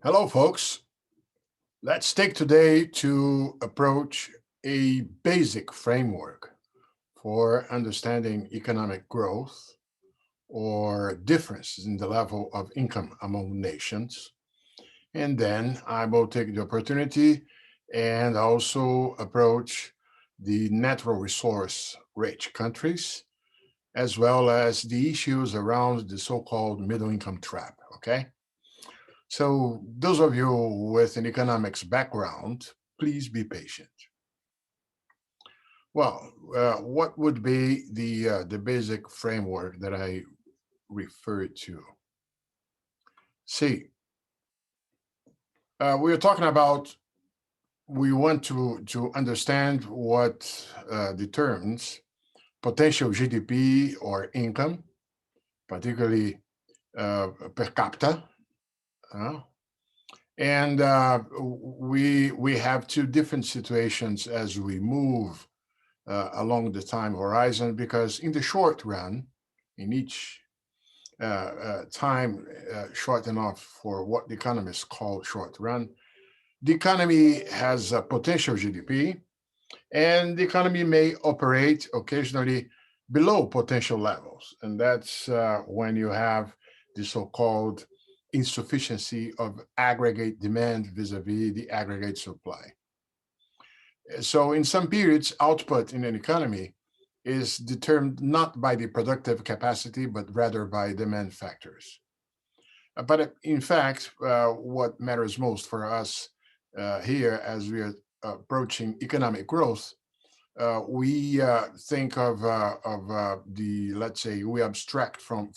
Hello, folks. Let's take today to approach a basic framework for understanding economic growth or differences in the level of income among nations. And then I will take the opportunity and also approach the natural resource rich countries, as well as the issues around the so called middle income trap. Okay. So, those of you with an economics background, please be patient. Well, what would be the basic framework that I referred to? See, we are talking about we want to understand what determines potential GDP or income, particularly per capita, uh, and we have two different situations as we move along the time horizon, because in the short run, in each time short enough for what the economists call short run, the economy has a potential GDP, and the economy may operate occasionally below potential levels. And that's when you have the so called insufficiency of aggregate demand vis-a-vis the aggregate supply. So, in some periods, output in an economy is determined not by the productive capacity, but rather by demand factors. But in fact, what matters most for us here as we are approaching economic growth, we think of the, let's say, we abstract from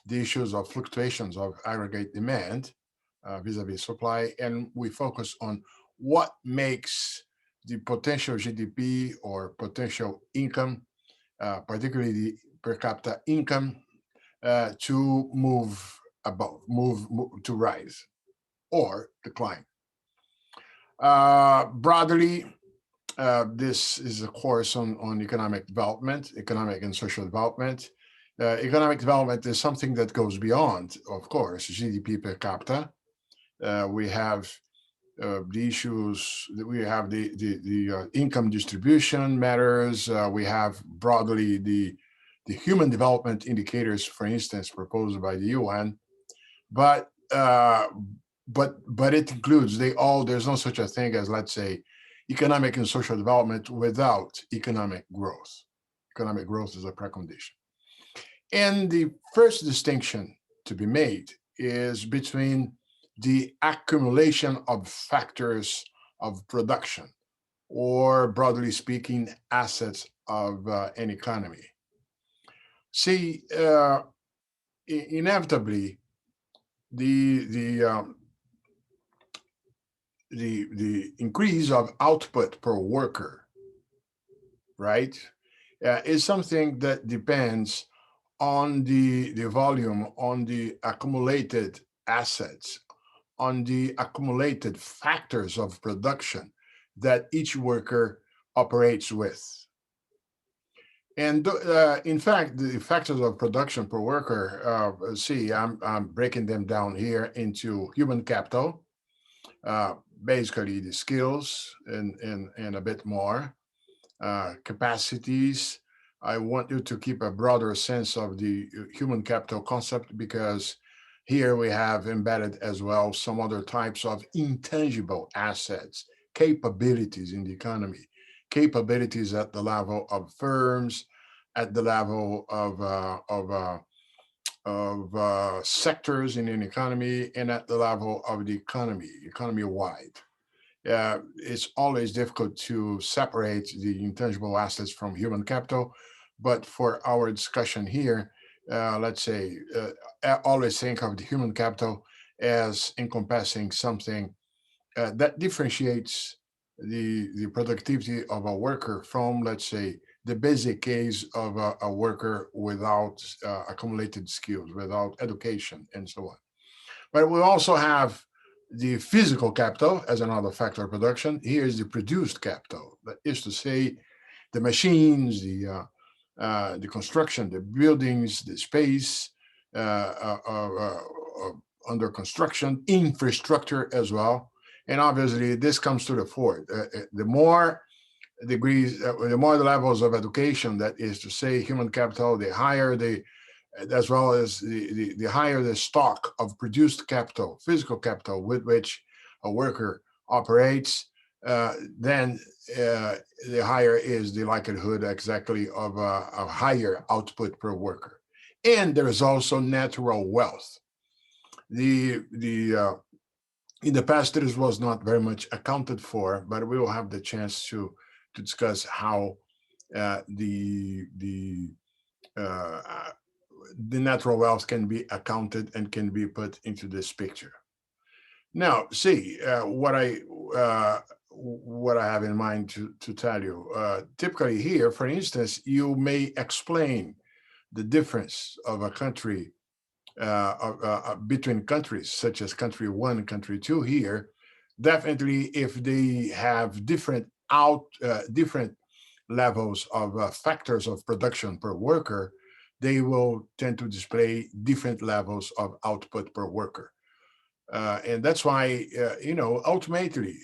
the issues of fluctuations of aggregate demand vis-a-vis supply, and we focus on what makes the potential GDP or potential income, particularly the per capita income, to move above, to rise or decline. Broadly, this is a course on economic development, economic and social development. Economic development is something that goes beyond, of course, GDP per capita. We have the issues that we have the income distribution matters. We have broadly the human development indicators, for instance, proposed by the UN. But but it includes they all. There's no such a thing as, let's say, economic and social development without economic growth. Economic growth is a precondition. And the first distinction to be made is between the accumulation of factors of production, or broadly speaking, assets of an economy. See, inevitably, the the um, the increase of output per worker, right, is something that depends on the volume, on the accumulated assets, on the accumulated factors of production that each worker operates with. And in fact, the factors of production per worker, I'm breaking them down here into human capital, uh, basically the skills and a bit more, capacities. I want you to keep a broader sense of the human capital concept, because here we have embedded as well some other types of intangible assets, capabilities in the economy, capabilities at the level of firms, at the level of sectors in an economy, and at the level of the economy wide. It's always difficult to separate the intangible assets from human capital. But for our discussion here, let's say, always think of the human capital as encompassing something that differentiates the productivity of a worker from, let's say, the basic case of a worker without accumulated skills, without education, and so on. But we also have the physical capital as another factor of production. Here is the produced capital, that is to say, the machines, the construction, the buildings, the space, under construction, infrastructure as well. And obviously, this comes to the fore. The more degrees, the more the levels of education, that is to say, human capital, the higher the, as well as the higher the stock of produced capital, physical capital with which a worker operates, then the higher is the likelihood exactly of a higher output per worker. And there is also natural wealth. In the past, this was not very much accounted for, but we will have the chance to discuss how the natural wealth can be accounted and can be put into this picture. Now, see what I have in mind to tell you. Typically here, for instance, you may explain the difference of a country between countries, such as country one and country two here. Definitely, if they have different levels of factors of production per worker, they will tend to display different levels of output per worker. And that's why, ultimately,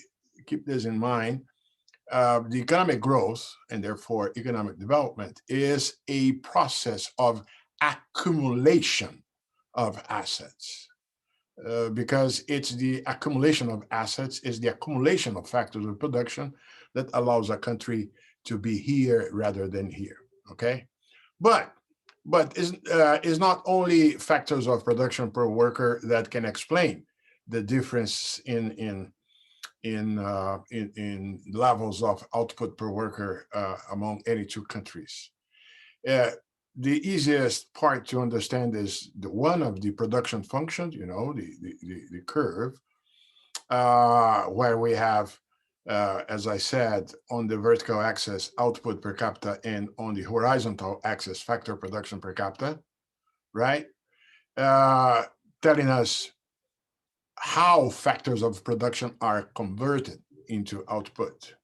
keep this in mind, the economic growth and therefore economic development is a process of accumulation of assets. Because it's the accumulation of assets, is the accumulation of factors of production that allows a country to be here rather than here, okay? But is not only factors of production per worker that can explain the difference in levels of output per worker among any two countries. The easiest part to understand is the one of the production functions, the curve, where we have, as I said, on the vertical axis, output per capita, and on the horizontal axis, factor production per capita, right? Telling us how factors of production are converted into output.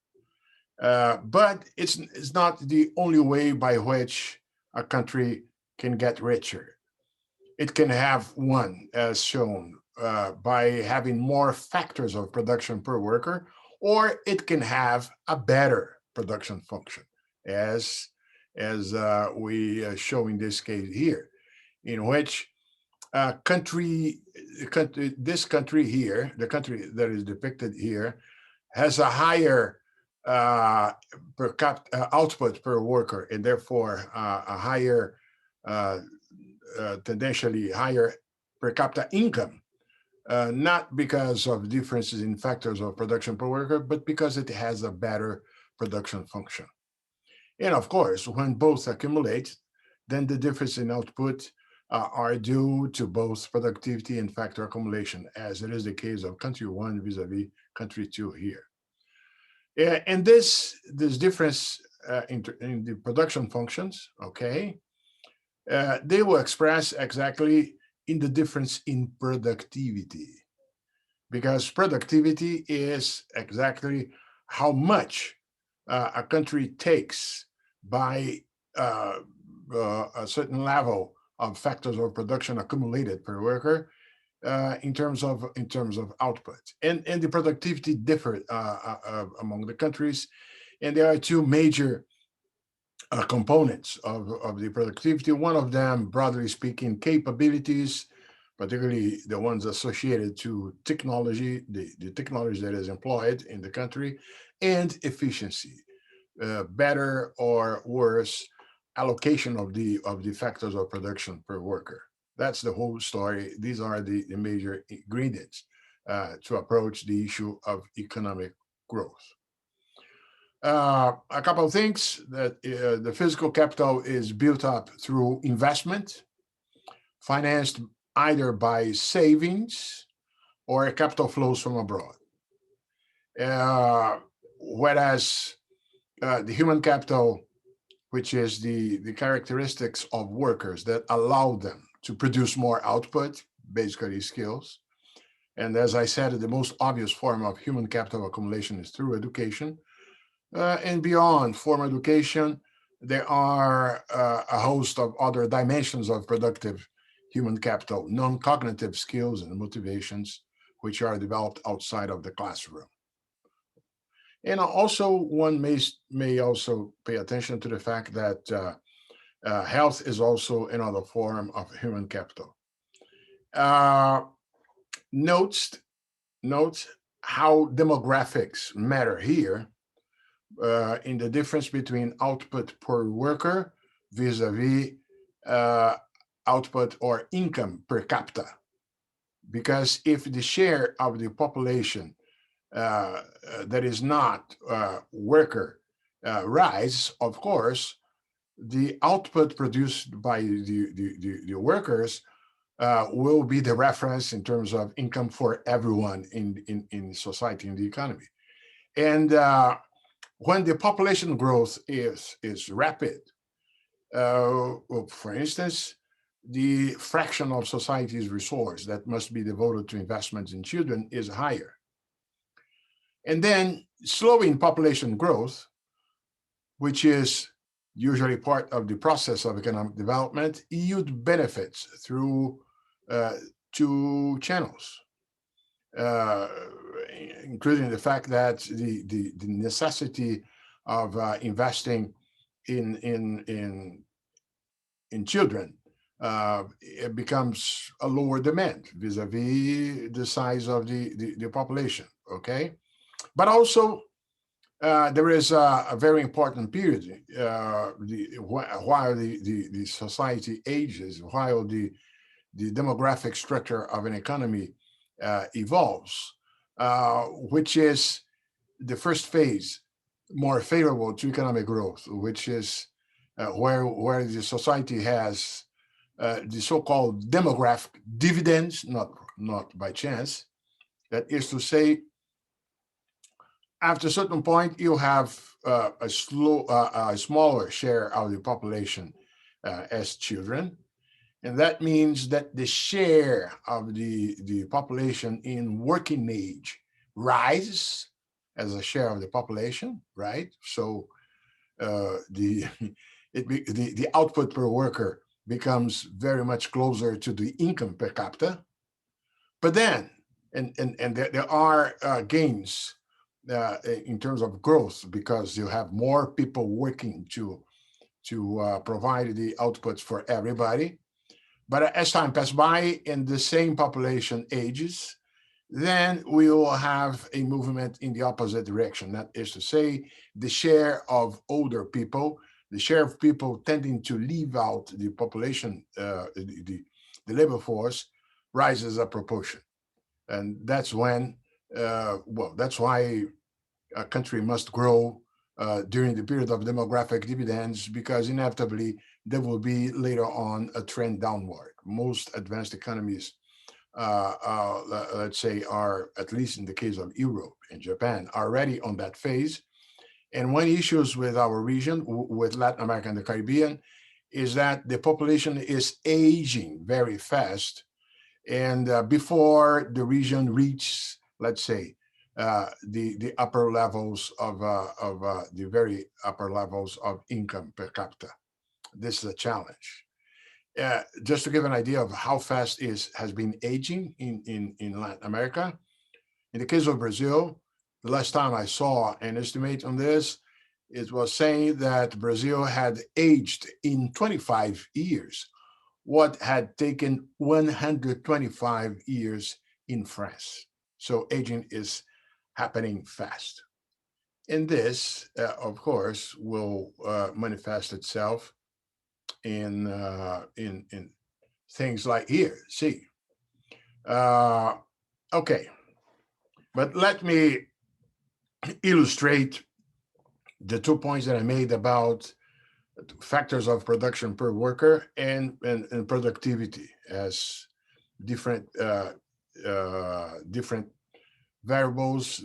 But it's not the only way by which a country can get richer. It can have one, as shown, by having more factors of production per worker, or it can have a better production function, as we show in this case here, in which this country here, the country that is depicted here, has a higher per capita output per worker, and therefore a higher, tendentially higher per capita income, not because of differences in factors of production per worker, but because it has a better production function. And of course, when both accumulate, then the difference in output are due to both productivity and factor accumulation, as it is the case of country one vis-a-vis country two here. And this difference in the production functions, okay, they will express exactly in the difference in productivity, because productivity is exactly how much a country takes by a certain level of factors of production accumulated per worker, in terms of output, and the productivity differ among the countries, and there are two major components of the productivity. One of them, broadly speaking, capabilities, particularly the ones associated to technology, the technology that is employed in the country, and efficiency, better or worse allocation of the factors of production per worker. That's the whole story. These are the major ingredients to approach the issue of economic growth. A couple of things: that the physical capital is built up through investment, financed either by savings or capital flows from abroad. Whereas the human capital, which is the characteristics of workers that allow them to produce more output, basically skills. And as I said, the most obvious form of human capital accumulation is through education. And beyond formal education, there are a host of other dimensions of productive human capital, non-cognitive skills and motivations, which are developed outside of the classroom. And also, one may also pay attention to the fact that health is also another form of human capital. Note how demographics matter here in the difference between output per worker vis-a-vis output or income per capita. Because if the share of the population that is not worker rise, of course, the output produced by the workers will be the reference in terms of income for everyone in society, in the economy. And when the population growth is rapid, for instance, the fraction of society's resource that must be devoted to investments in children is higher. And then slowing population growth, which is usually part of the process of economic development, yield benefits through two channels, including the fact that the necessity of investing in children it becomes a lower demand vis-a-vis the size of the population, okay? But also, there is a very important period while the society ages, while the demographic structure of an economy evolves, which is the first phase more favorable to economic growth, which is where the society has the so-called demographic dividends, not by chance. That is to say, after a certain point, you have a smaller share of the population as children. And that means that the share of the population in working age rises as a share of the population, right? So the output per worker becomes very much closer to the income per capita. But then, and there are gains in terms of growth because you have more people working to provide the outputs for everybody. But as time passes by and the same population ages, then we will have a movement in the opposite direction. That is to say, the share of older people, the share of people tending to leave out the population, the labor force, rises a proportion. And that's when, that's why a country must grow during the period of demographic dividends, because inevitably there will be later on a trend downward. Most advanced economies, let's say, are, at least in the case of Europe and Japan, are already on that phase. And one issues with our region, with Latin America and the Caribbean, is that the population is aging very fast. And before the region reaches, let's say, the upper levels of the very upper levels of income per capita. This is a challenge. Just to give an idea of how fast has been aging in Latin America. In the case of Brazil, the last time I saw an estimate on this, it was saying that Brazil had aged in 25 years what had taken 125 years in France. So aging is happening fast. And this, of course, will manifest itself in things like here. See, okay, but let me illustrate the 2 points that I made about factors of production per worker and productivity as different different variables,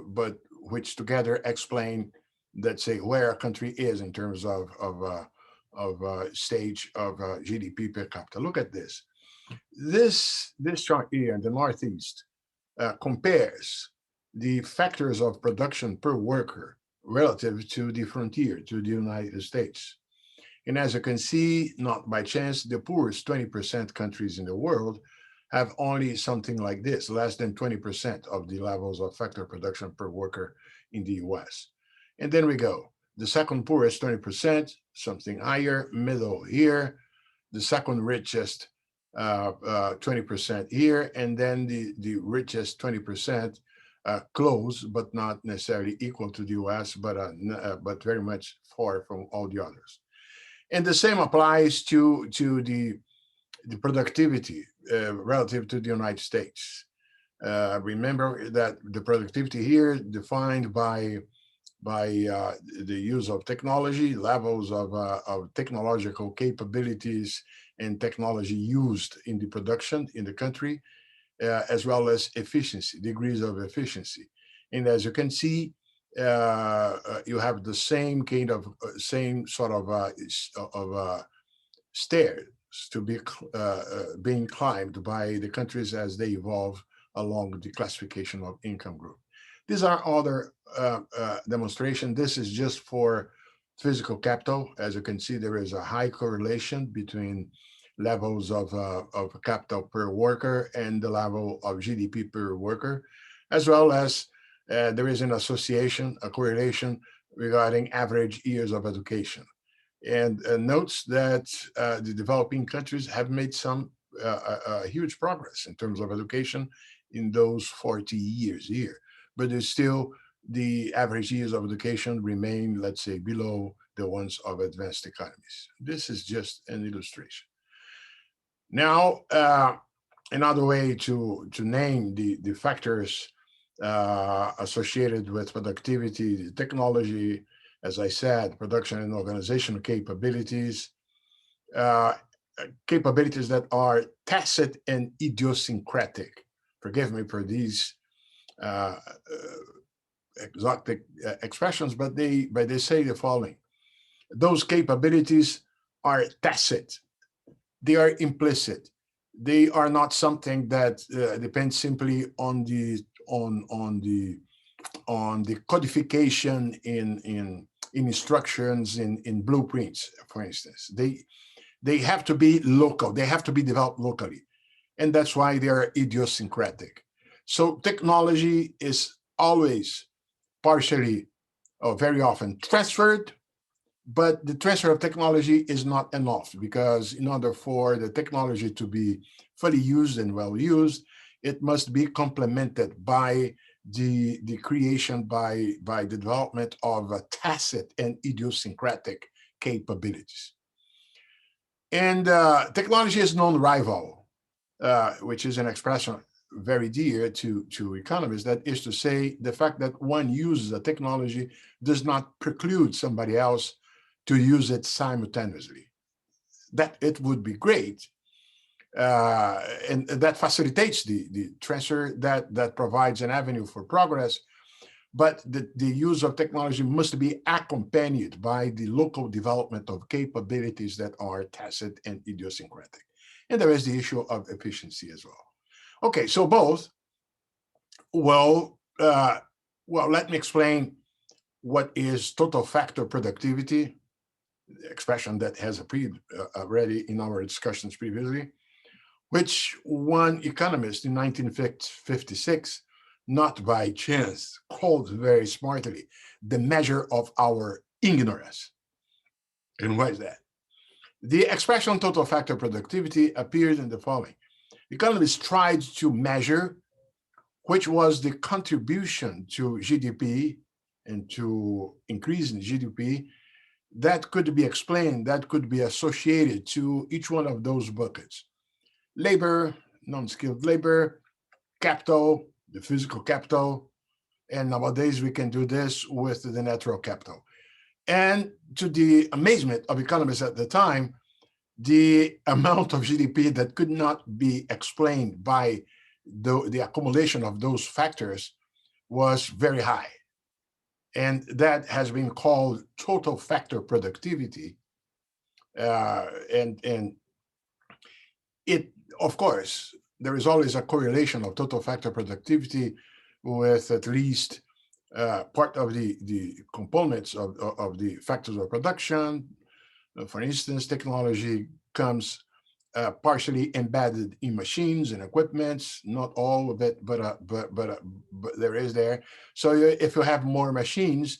but which together explain, let's say, where a country is in terms of stage of GDP per capita. Look at this. This chart here in the Northeast compares the factors of production per worker relative to the frontier, to the United States. And as you can see, not by chance, the poorest 20% countries in the world have only something like this, less than 20% of the levels of factor production per worker in the US. And then we go. The second poorest 20%, something higher, middle here, the second richest 20% here, and then the richest 20% close, but not necessarily equal to the US, but very much far from all the others. And the same applies to the productivity relative to the United States. Remember that the productivity here defined by the use of technology, levels of technological capabilities and technology used in the production in the country, as well as efficiency, degrees of efficiency. And as you can see, you have the same kind of same sort of stairs to be being climbed by the countries as they evolve along the classification of income group. These are other demonstration. This is just for physical capital. As you can see, there is a high correlation between levels of capital per worker and the level of GDP per worker, as well as there is an association, a correlation regarding average years of education. And notes that the developing countries have made some huge progress in terms of education in those 40 years here. But there's still the average years of education remain, let's say, below the ones of advanced economies. This is just an illustration. Now, another way to name the factors associated with productivity, the technology, as I said, production and organizational capabilities, capabilities that are tacit and idiosyncratic. Forgive me for these exotic expressions, but they say the following. Those capabilities are tacit. They are implicit. They are not something that depends simply on the codification in instructions, in blueprints, for instance. They have to be local. They have to be developed locally. And that's why they are idiosyncratic. So technology is always partially or very often transferred, but the transfer of technology is not enough, because in order for the technology to be fully used and well used, it must be complemented by the creation, by the development of tacit and idiosyncratic capabilities. And technology is non-rival, which is an expression very dear to economists. That is to say, the fact that one uses a technology does not preclude somebody else to use it simultaneously. That it would be great, and that facilitates the transfer, that provides an avenue for progress. But the use of technology must be accompanied by the local development of capabilities that are tacit and idiosyncratic. And there is the issue of efficiency as well. Okay, so both. Well, let me explain what is total factor productivity, the expression that has appeared already in our discussions previously, which one economist in 1956, not by chance, called very smartly the measure of our ignorance. And why is that? The expression total factor productivity appears in the following. Economists tried to measure which was the contribution to GDP and to increase in GDP that could be explained, that could be associated to each one of those buckets. Labor, non-skilled labor, capital, the physical capital, and nowadays we can do this with the natural capital. And to the amazement of economists at the time, the amount of GDP that could not be explained by the accumulation of those factors was very high. And that has been called total factor productivity. And it, of course, there is always a correlation of total factor productivity with at least part of the components of the factors of production, For instance, technology comes partially embedded in machines and equipments, not all of it, but there is there. So if you have more machines,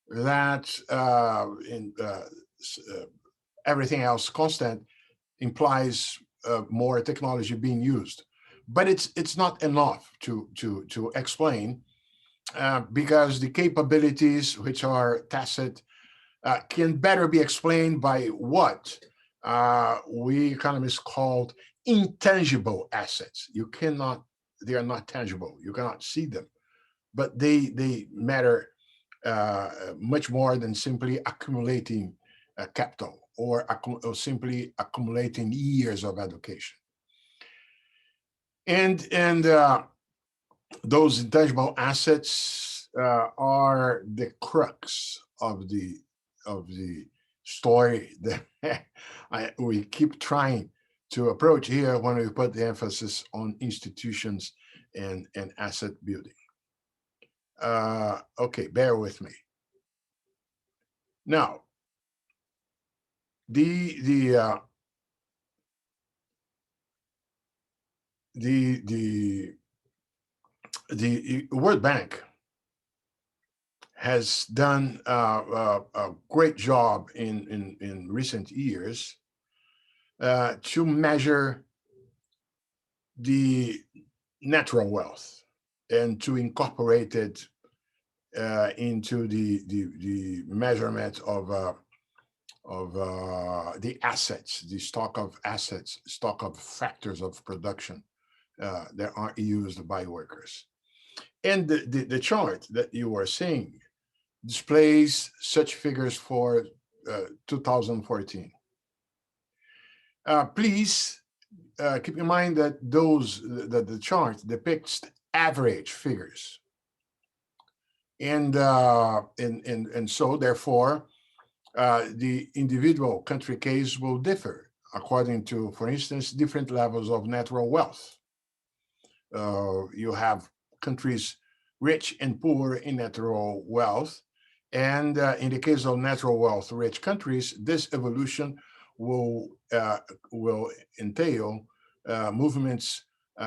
that in everything else constant implies more technology being used. But it's not enough to explain because the capabilities which are tacit can better be explained by what we economists called intangible assets. You cannot, they are not tangible. You cannot see them, but they matter much more than simply accumulating capital or simply accumulating years of education. And those intangible assets are the crux of the story that we keep trying to approach here when we put the emphasis on institutions and asset building. Okay, bear with me. Now, the the uh, the the World Bank has done a great job in recent years to measure the natural wealth and to incorporate it into the measurement of the assets, the stock of assets, stock of factors of production that are used by workers. And the chart that you are seeing displays such figures for 2014. Please keep in mind that the chart depicts average figures, and so therefore the individual country case will differ according to, for instance, different levels of natural wealth. You have countries rich and poor in natural wealth. And in the case of natural wealth rich countries, this evolution will entail movements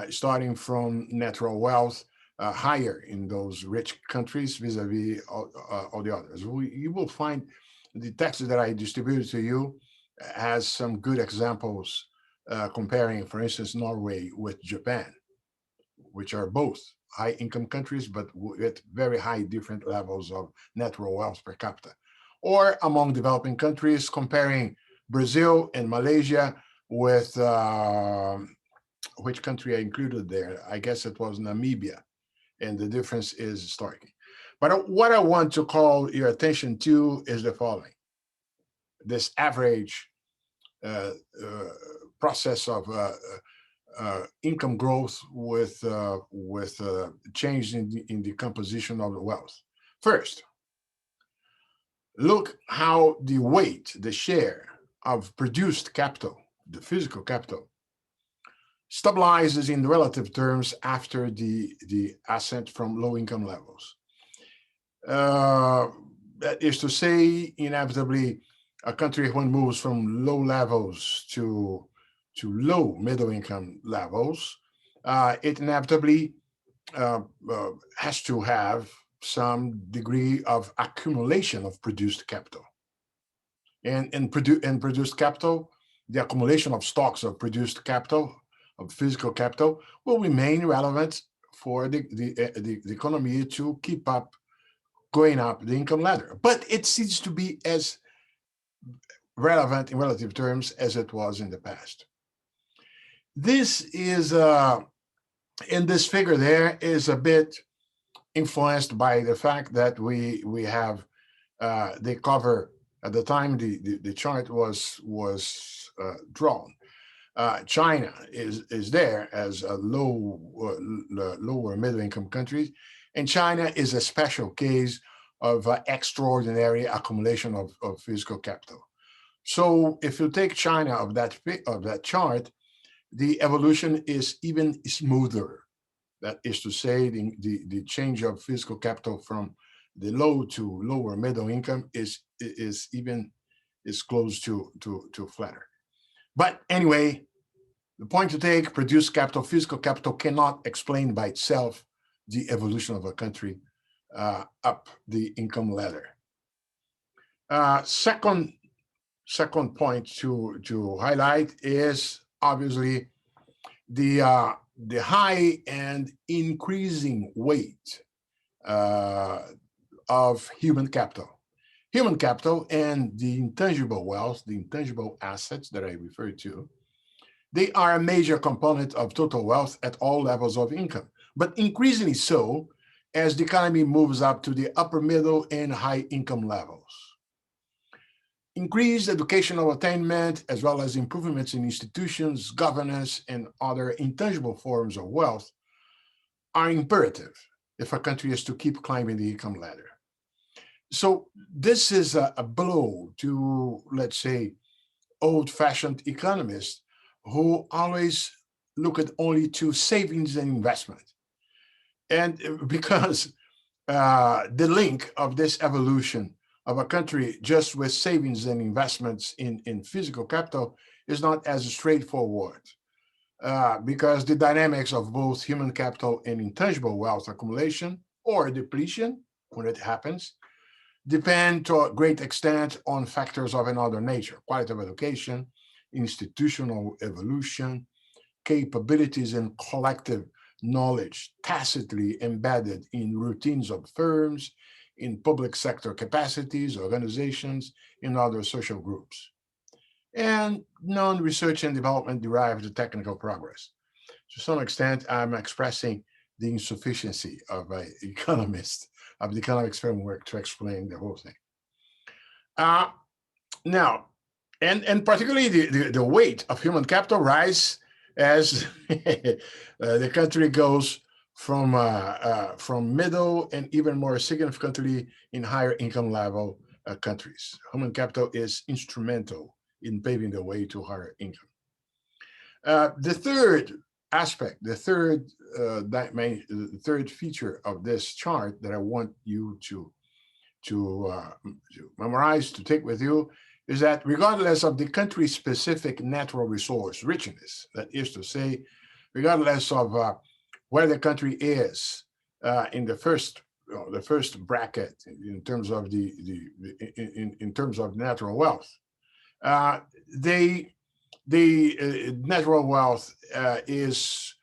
starting from natural wealth higher in those rich countries vis-a-vis all the others. You will find the text that I distributed to you has some good examples comparing, for instance, Norway with Japan, which are both high income countries, but with very high different levels of natural wealth per capita. Or among developing countries, comparing Brazil and Malaysia with which country I included there? I guess it was Namibia, and the difference is striking. But what I want to call your attention to is the following. This average uh, uh, process of income growth with change in the composition of the wealth. First, look how the weight, the share of produced capital, the physical capital, stabilizes in relative terms after the ascent from low income levels. That is to say, inevitably, a country when moves from low levels to low middle income levels, it inevitably has to have some degree of accumulation of produced capital. And produced capital, the accumulation of stocks of produced capital, of physical capital, will remain relevant for the economy to keep up going up the income ladder. But it seems to be as relevant in relative terms as it was in the past. This is, in this figure there, is a bit influenced by the fact that we have, they cover, at the time the chart was drawn, China is there as a lower middle income country, and China is a special case of extraordinary accumulation of physical capital. So if you take China of that chart, the evolution is even smoother. That is to say, the change of physical capital from the low to lower middle income is even is close to flatter. But anyway, the point to take, produced capital, physical capital cannot explain by itself the evolution of a country up the income ladder. Second point to highlight is obviously the high and increasing weight of human capital. Human capital and the intangible wealth, the intangible assets that I referred to, they are a major component of total wealth at all levels of income, but increasingly so as the economy moves up to the upper middle and high income levels. Increased educational attainment, as well as improvements in institutions, governance, and other intangible forms of wealth are imperative if a country is to keep climbing the income ladder. So this is a blow to, let's say, old-fashioned economists who always look at only to savings and investment. And because the link of this evolution of a country just with savings and investments in physical capital is not as straightforward, because the dynamics of both human capital and intangible wealth accumulation or depletion, when it happens, depend to a great extent on factors of another nature: quality of education, institutional evolution, capabilities and collective knowledge tacitly embedded in routines of firms, in public sector capacities, organizations, in other social groups, and non-research and development derived technical progress. To some extent, I'm expressing the insufficiency of an economist, of the economics framework to explain the whole thing. Now, and particularly the weight of human capital rise as the country goes from middle and even more significantly in higher income level countries. Human capital is instrumental in paving the way to higher income. The third aspect, the third feature of this chart that I want you to memorize, to take with you, is that regardless of the country's specific natural resource richness, that is to say, regardless of where the country is in the first bracket in terms of in terms of natural wealth, the natural wealth is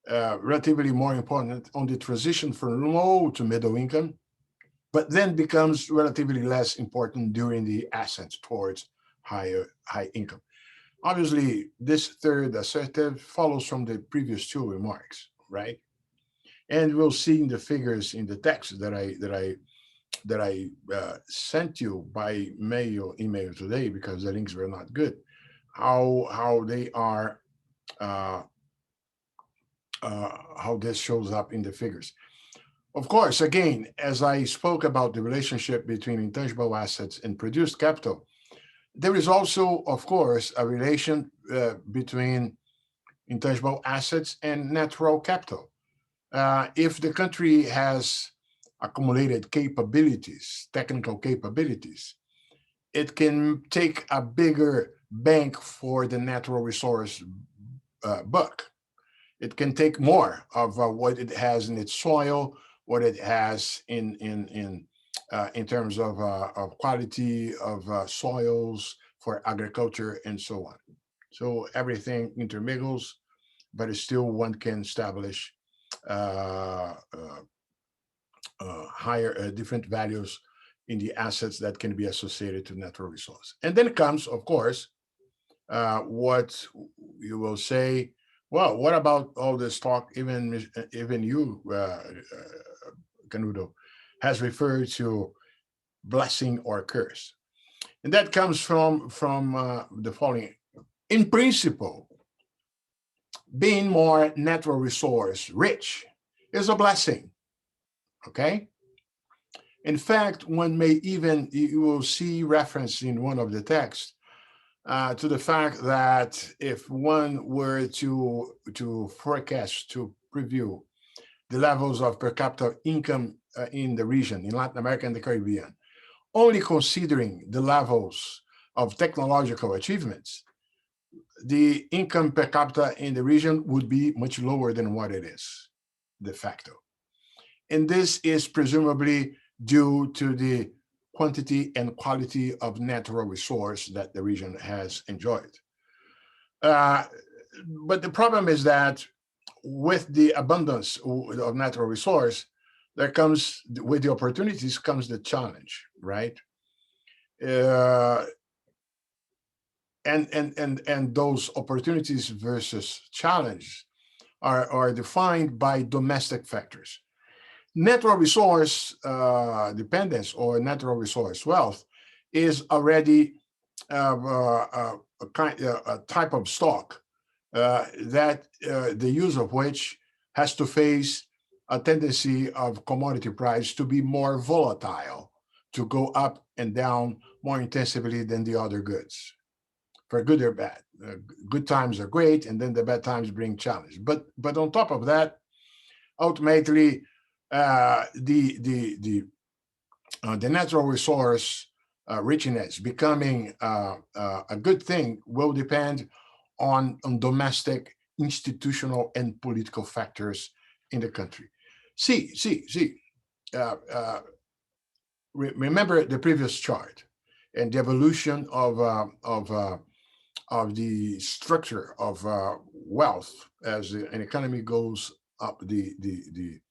relatively more important on the transition from low to middle income, but then becomes relatively less important during the ascent towards high income. Obviously, this third assertive follows from the previous two remarks, right? And we'll see in the figures in the text that I sent you by mail email today, because the links were not good, how they are how this shows up in the figures. Of course, again, as I spoke about the relationship between intangible assets and produced capital, there is also, of course, a relation between intangible assets and natural capital. If the country has accumulated capabilities, technical capabilities, it can take a bigger bank for the natural resource buck. It can take more of what it has in its soil, what it has in terms of quality of soils for agriculture and so on. So everything intermingles, but it's still one can establish higher different values in the assets that can be associated to natural resource. And then comes, of course, what you will say, well, what about all this talk? Even you, Canudo, has referred to blessing or curse, and that comes from the following: in principle, being more natural resource rich is a blessing. Okay. In fact, one may even, you will see reference in one of the texts to the fact that if one were to forecast, to preview the levels of per capita income in the region, in Latin America and the Caribbean, only considering the levels of technological achievements, the income per capita in the region would be much lower than what it is, de facto. And this is presumably due to the quantity and quality of natural resource that the region has enjoyed. But the problem is that with the abundance of natural resource, there comes, with the opportunities comes the challenge, right? And those opportunities versus challenge are defined by domestic factors. Natural resource dependence or natural resource wealth is already a type of stock that the use of which has to face a tendency of commodity price to be more volatile, to go up and down more intensively than the other goods, for good or bad. Good times are great, and then the bad times bring challenge. But on top of that, ultimately, the natural resource richness becoming a good thing will depend on domestic, institutional, and political factors in the country. See. Remember the previous chart and the evolution of the structure of wealth as an economy goes up the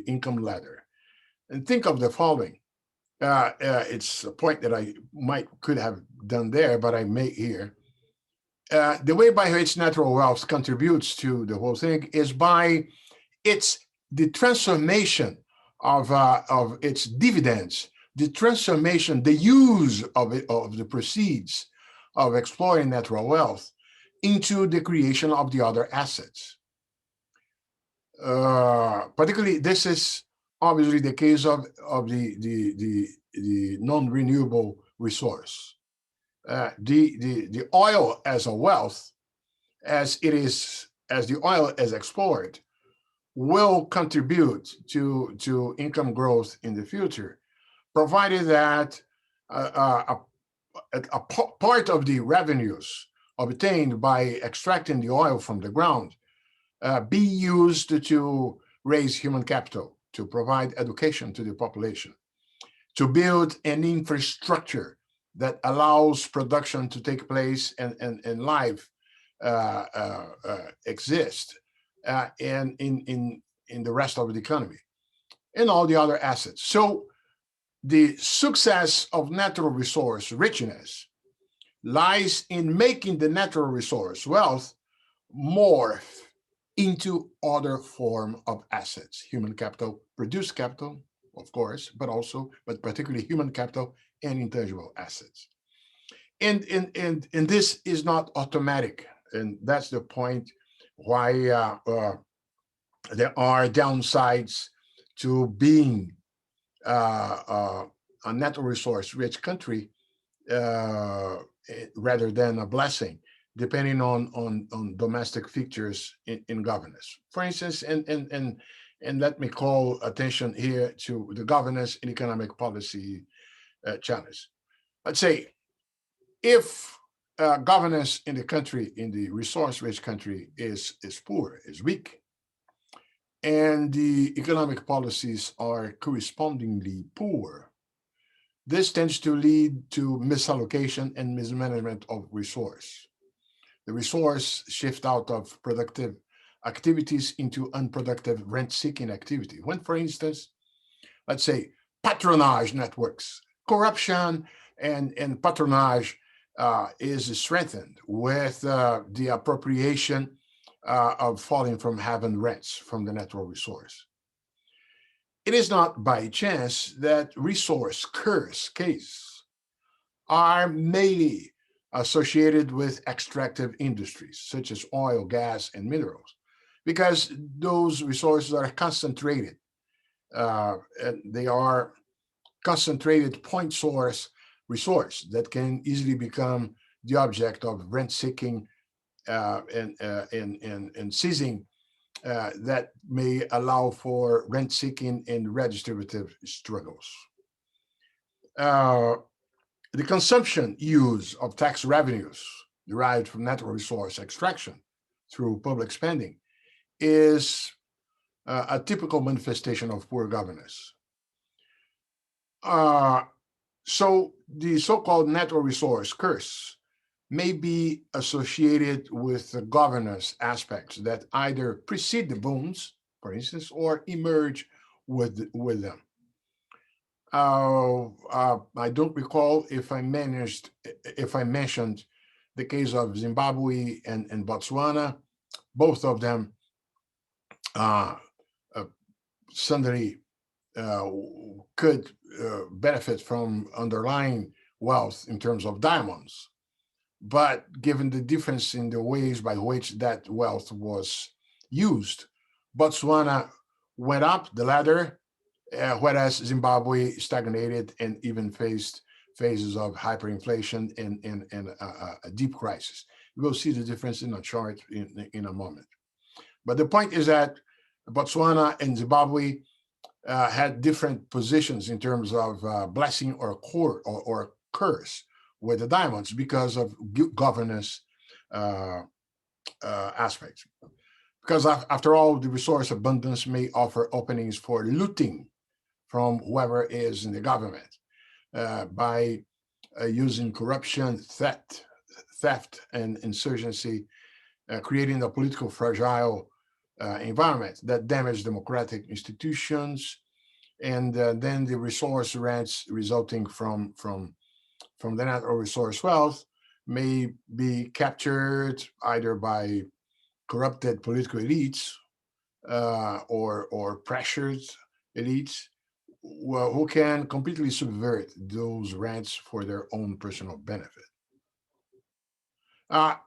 income ladder. And think of the following. It's a point that I could have done there, but I make here. The way by which natural wealth contributes to the whole thing is by the transformation of its dividends, the transformation, the use of the proceeds of exploring natural wealth into the creation of the other assets. Particularly, this is obviously the case of the non-renewable resource. The oil as a wealth, as the oil is explored, will contribute to income growth in the future, provided that a part of the revenues obtained by extracting the oil from the ground be used to raise human capital, to provide education to the population, to build an infrastructure that allows production to take place and life exist and in the rest of the economy and all the other assets. So the success of natural resource richness lies in making the natural resource wealth morph into other form of assets, human capital, produced capital, of course, but particularly human capital and intangible assets. And this is not automatic. And that's the point why there are downsides to being a natural resource rich country rather than a blessing, depending on domestic features in governance. For instance, and let me call attention here to the governance and economic policy challenge. Let's say if governance in the country, in the resource-rich country, is poor, is weak, and the economic policies are correspondingly poor, this tends to lead to misallocation and mismanagement of resource. The resource shift out of productive activities into unproductive rent-seeking activity. When, for instance, let's say patronage networks, corruption and patronage is strengthened with the appropriation of falling from heaven rents from the natural resource. It is not by chance that resource curse cases are mainly associated with extractive industries, such as oil, gas, and minerals, because those resources are concentrated. And they are concentrated point source resource that can easily become the object of rent-seeking and seizing that may allow for rent-seeking and redistributive struggles. The consumption use of tax revenues derived from natural resource extraction through public spending is a typical manifestation of poor governance. Uh, so the so-called natural resource curse may be associated with the governance aspects that either precede the booms, for instance, or emerge with them. I don't recall if I mentioned the case of Zimbabwe and Botswana. Both of them uh, uh, suddenly could benefit from underlying wealth in terms of diamonds. But given the difference in the ways by which that wealth was used, Botswana went up the ladder, whereas Zimbabwe stagnated and even faced phases of hyperinflation and a deep crisis. We'll see the difference in a chart in a moment. But the point is that Botswana and Zimbabwe had different positions in terms of blessing or curse with the diamonds because of governance uh, aspects. Because after all, the resource abundance may offer openings for looting from whoever is in the government by using corruption, theft, and insurgency, creating a political fragile environment that damage democratic institutions, and then the resource rents resulting from the natural resource wealth may be captured either by corrupted political elites or pressured elites who can completely subvert those rents for their own personal benefit.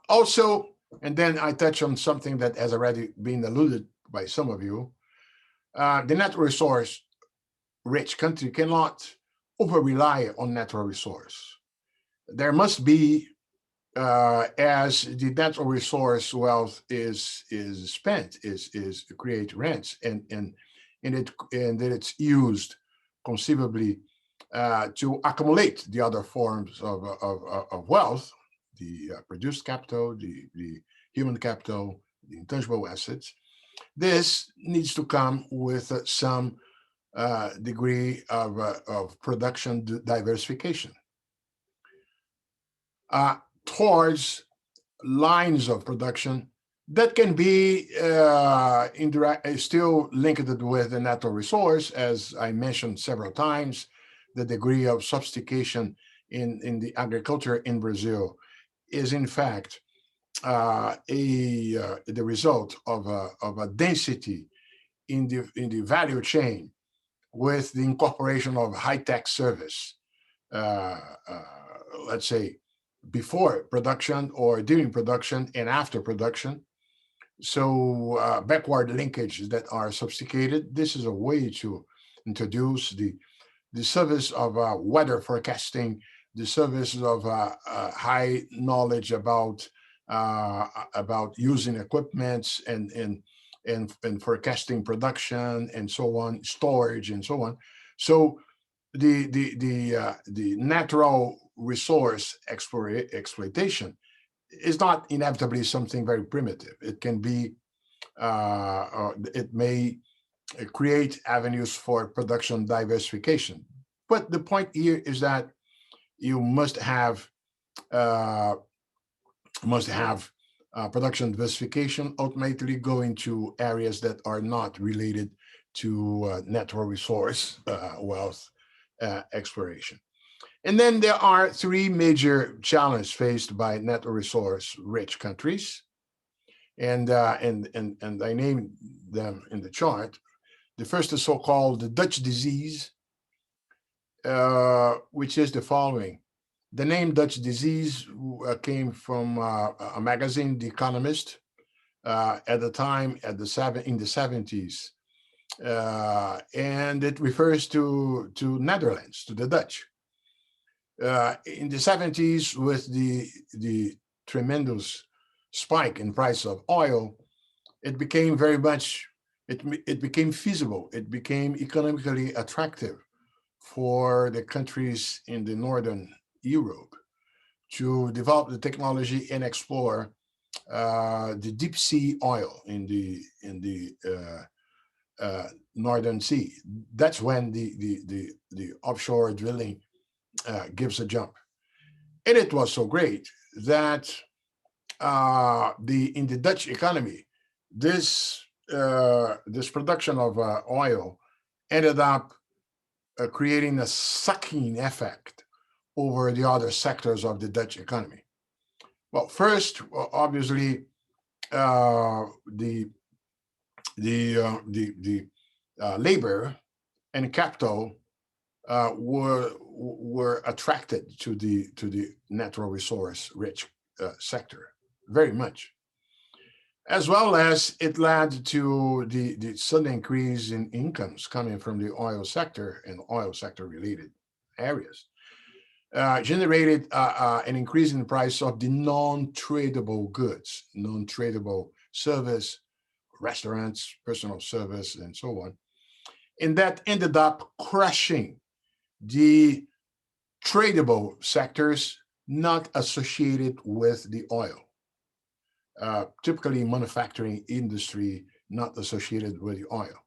Also, and then I touch on something that has already been alluded by some of you. The natural resource rich country cannot over rely on natural resource. There must be, as the natural resource wealth is spent, is to create rents and that it's used conceivably to accumulate the other forms of wealth, the produced capital, the human capital, the intangible assets. This needs to come with some degree of production diversification towards lines of production that can be still linked with the natural resource, as I mentioned several times. The degree of sophistication in the agriculture in Brazil is in fact the result of a density in the value chain with the incorporation of high-tech service, let's say before production or during production and after production. So backward linkages that are sophisticated. This is a way to introduce the service of weather forecasting, the service of high knowledge about using equipments and forecasting production and so on, storage and so on. So the natural resource exploitation is not inevitably something very primitive. It can be, it may create avenues for production diversification. But the point here is that you must have production diversification ultimately going to areas that are not related to natural resource wealth exploration. And then there are three major challenges faced by natural resource rich countries. And I named them in the chart. The first is so-called the Dutch disease, which is the following. The name Dutch disease came from a magazine, The Economist, at the time in the 70s. And it refers to Netherlands, to the Dutch. In the 70s, with the tremendous spike in price of oil, it became very much, it became feasible, it became economically attractive for the countries in the northern Europe to develop the technology and explore the deep sea oil in the Northern Sea. That's when the offshore drilling gives a jump. And it was so great that in the Dutch economy, this production of oil ended up creating a sucking effect over the other sectors of the Dutch economy. Well, first, obviously, the labor and capital were attracted to the natural resource rich sector very much, as well as it led to the sudden increase in incomes coming from the oil sector and oil sector related areas. Generated an increase in the price of the non-tradable goods, non-tradable service, restaurants, personal service, and so on. And that ended up crushing the tradable sectors not associated with the oil. Typically manufacturing industry not associated with the oil.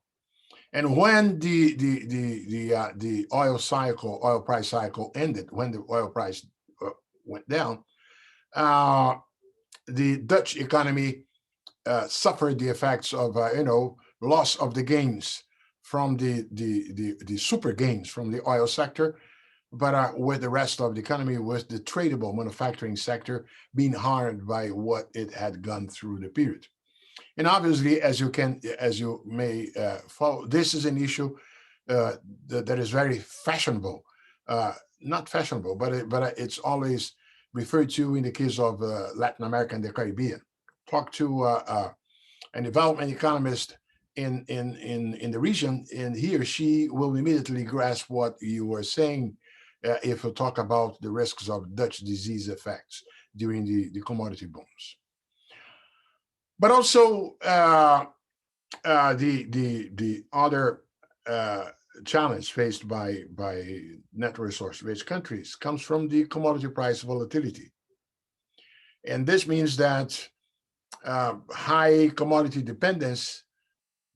And when the oil price cycle ended, when the oil price went down, the Dutch economy suffered the effects of loss of the gains from the super gains from the oil sector, but with the rest of the economy, with the tradable manufacturing sector being harmed by what it had gone through the period. And obviously, as you may follow, this is an issue that is very fashionable, not fashionable, but it's always referred to in the case of Latin America and the Caribbean. Talk to an development economist in the region, and he or she will immediately grasp what you were saying if you talk about the risks of Dutch disease effects during the commodity booms. But also the other challenge faced by natural resource rich countries comes from the commodity price volatility. And this means that high commodity dependence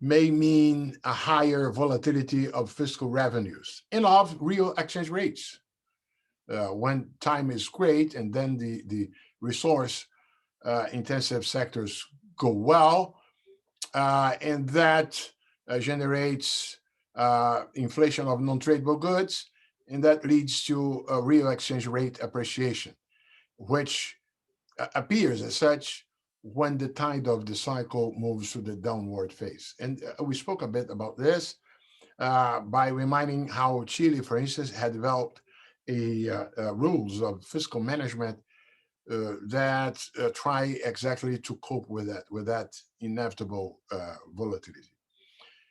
may mean a higher volatility of fiscal revenues and of real exchange rates. When time is great and then the resource intensive sectors go well, and that generates inflation of non-tradable goods, and that leads to a real exchange rate appreciation, which appears as such when the tide of the cycle moves to the downward phase. And we spoke a bit about this by reminding how Chile, for instance, had developed rules of fiscal management that try exactly to cope with that inevitable volatility.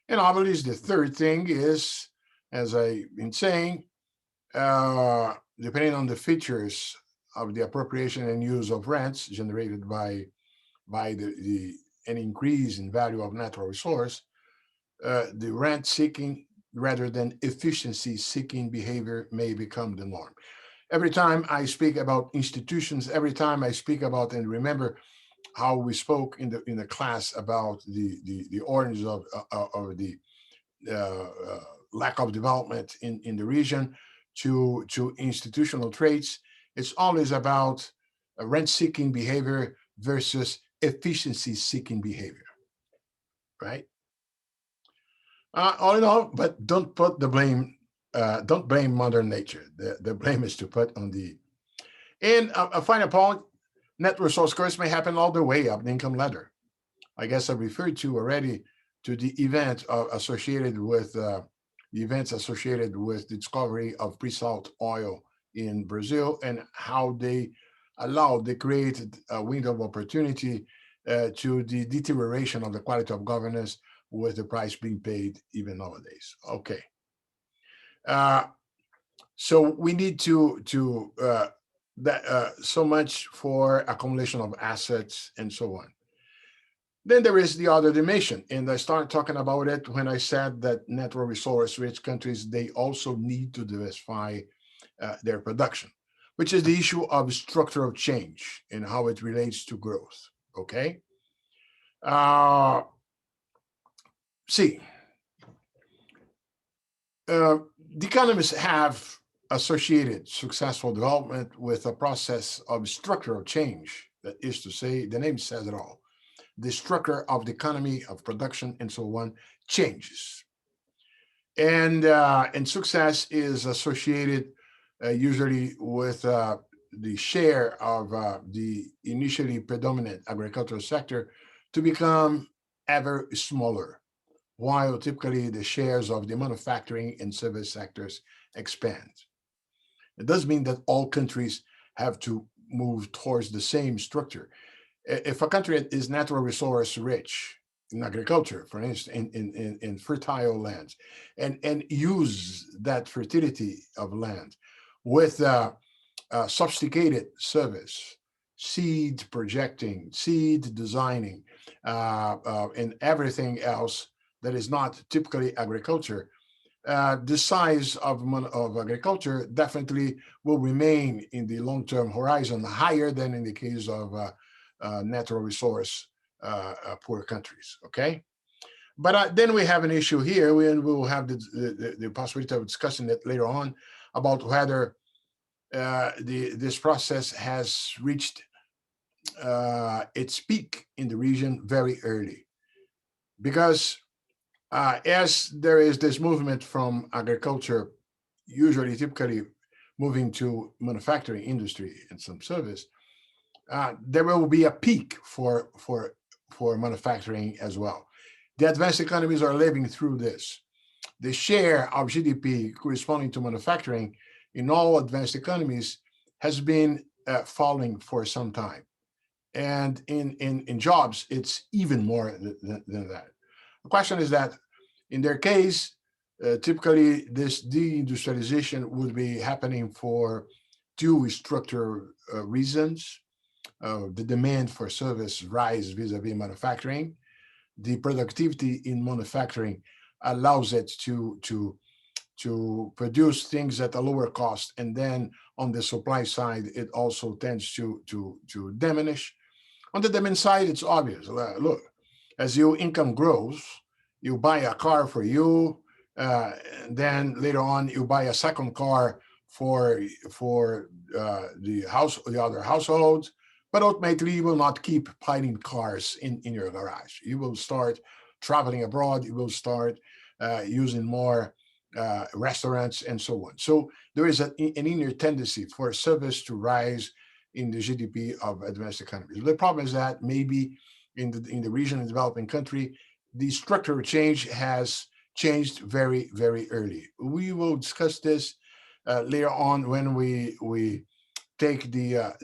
And obviously, the third thing is, as I've been saying, depending on the features of the appropriation and use of rents generated by an increase in value of natural resource, the rent seeking rather than efficiency seeking behavior may become the norm. Every time I speak about institutions, every time I speak about, and remember how we spoke in the class about the origins of the lack of development in the region to institutional traits, it's always about rent-seeking behavior versus efficiency-seeking behavior, right? All in all, but don't put the blame. Don't blame Mother Nature. The blame is to put on the. And a final point: net resource curse may happen all the way up the income ladder. I guess I referred to already to the event associated with the discovery of pre-salt oil in Brazil and how they created a window of opportunity to the deterioration of the quality of governance, with the price being paid even nowadays. Okay. So we need to so much for accumulation of assets and so on. Then there is the other dimension, and I started talking about it when I said that natural resource rich countries, they also need to diversify their production. which is the issue of structural change and how it relates to growth. Okay. Uh, see, uh, the economists have associated successful development with a process of structural change. That is to say, the name says it all. The structure of the economy, of production, and so on changes. And success is associated usually with the share of the initially predominant agricultural sector to become ever smaller, while typically the shares of the manufacturing and service sectors expand. It does mean that all countries have to move towards the same structure. If a country is natural resource rich in agriculture, for instance, in fertile lands, and use that fertility of land with sophisticated service, seed projecting, seed designing, and everything else that is not typically agriculture, the size of agriculture definitely will remain in the long-term horizon higher than in the case of natural resource poor countries. Okay, but then we have an issue here. We will have the possibility of discussing it later on about whether this process has reached its peak in the region very early, because as there is this movement from agriculture, usually typically moving to manufacturing industry and some service, there will be a peak for manufacturing as well. The advanced economies are living through this. The share of GDP corresponding to manufacturing in all advanced economies has been falling for some time. And in jobs, it's even more than that. The question is that in their case, typically this deindustrialization would be happening for two structural reasons. The demand for service rise vis-a-vis manufacturing. The productivity in manufacturing allows it to produce things at a lower cost, and then on the supply side, it also tends to diminish. On the demand side, it's obvious. Look, as your income grows, you buy a car for you, then later on you buy a second car for the other households, but ultimately you will not keep piling cars in your garage. You will start traveling abroad. You will start using more restaurants and so on. So there is an inner tendency for service to rise in the GDP of advanced economies. The problem is that maybe in the region and developing country, the structural change has changed very, very early. We will discuss this later on when we take the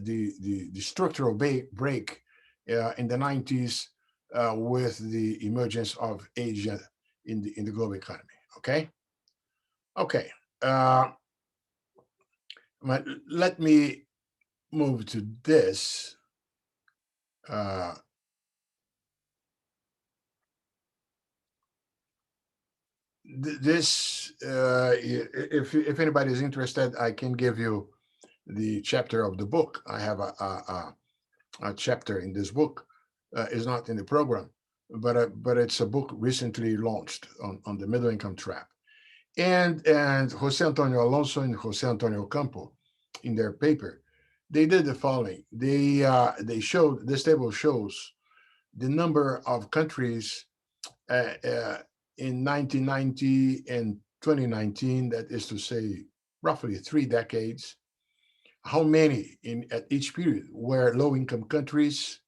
structural break in the 90s with the emergence of Asia in the global economy. Okay. Okay. Let me move to this. This, if anybody is interested, I can give you the chapter of the book. I have a chapter in this book. Is not in the program, but it's a book recently launched on the middle income trap. And Jose Antonio Alonso and Jose Antonio Campo, in their paper, they did the following. They showed, this table shows the number of countries in 1990 and 2019, that is to say, roughly 3 decades, how many at each period were low-income countries,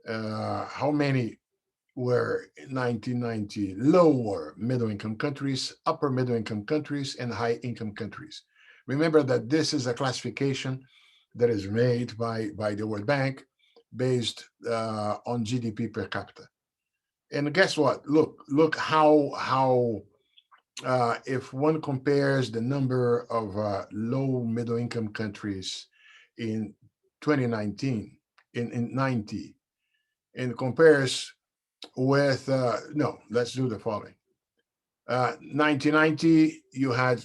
how many were in 1990 lower middle-income countries, upper middle-income countries, and high-income countries. Remember that this is a classification that is made by the World Bank based on GDP per capita. And guess what? Look how if one compares the number of low middle income countries in 2019, in 90, and compares with, no, let's do the following. 1990, you had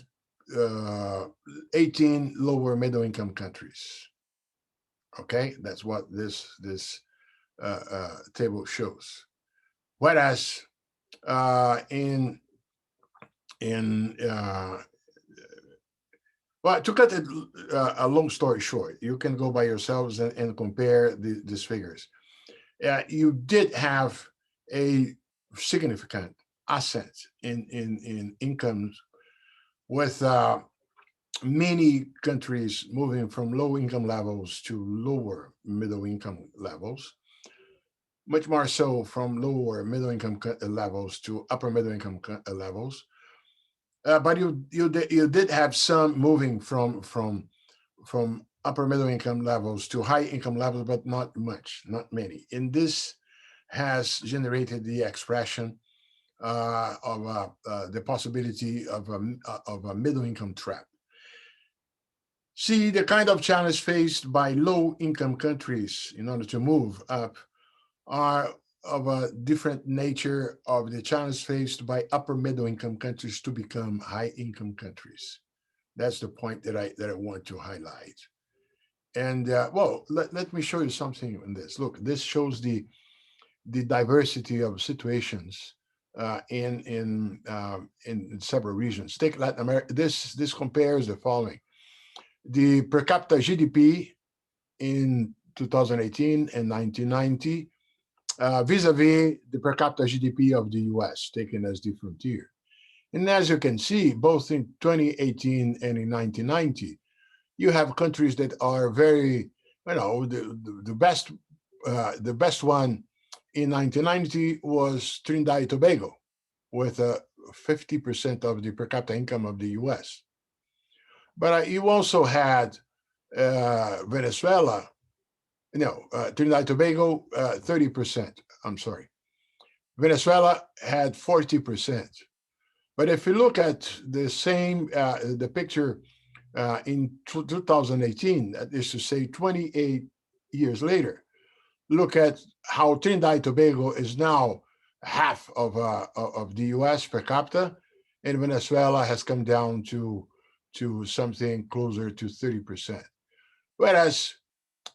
18 lower middle income countries. Okay, that's what this table shows. Whereas in well, to cut it a long story short, you can go by yourselves and compare these figures. You did have a significant ascent in incomes, with many countries moving from low income levels to lower middle income levels, much more so from lower middle income levels to upper middle income levels. But you did have some moving from upper middle income levels to high income levels, but not much, not many. And this has generated the expression of the possibility of a middle income trap. See, the kind of challenge faced by low income countries in order to move up are of a different nature of the challenge faced by upper middle income countries to become high income countries. That's the point that I want to highlight. And well, let me show you something in this. Look, this shows the diversity of situations in several regions. Take Latin America. This compares the following: the per capita GDP in 2018 and 1990 vis-a-vis the per capita GDP of the US, taken as the frontier. And as you can see, both in 2018 and in 1990, you have countries that are very, the best one in 1990 was Trinidad and Tobago, with 50% of the per capita income of the US. But you also had Venezuela, Trinidad and Tobago, 30%. I'm sorry. Venezuela had 40%. But if you look at the same, the picture in 2018, that is to say 28 years later, look at how Trinidad and Tobago is now half of the US per capita, and Venezuela has come down to something closer to 30%. Whereas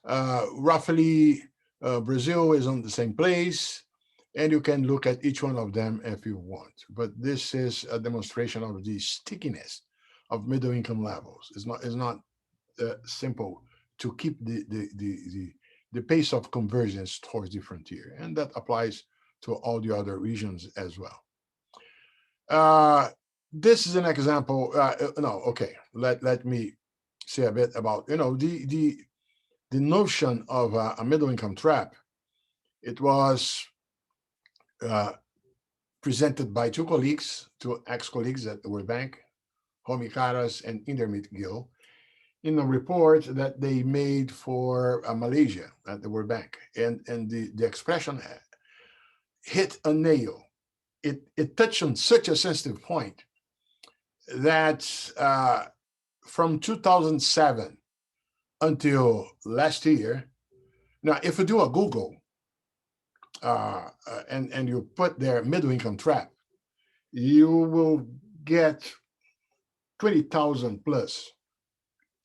roughly Brazil is on the same place, and you can look at each one of them if you want. But this is a demonstration of the stickiness of middle income levels. It's not simple to keep the pace of convergence towards the frontier, and that applies to all the other regions as well. This is an example. No, okay. Let me say a bit about the notion of a middle income trap. It was presented by two ex-colleagues at the World Bank, Homi Karas and Indermit Gill, in a report that they made for Malaysia at the World Bank. And the expression hit a nail. It touched on such a sensitive point that from 2007 until last year, now if you do a Google and you put their middle income trap, you will get 20,000 plus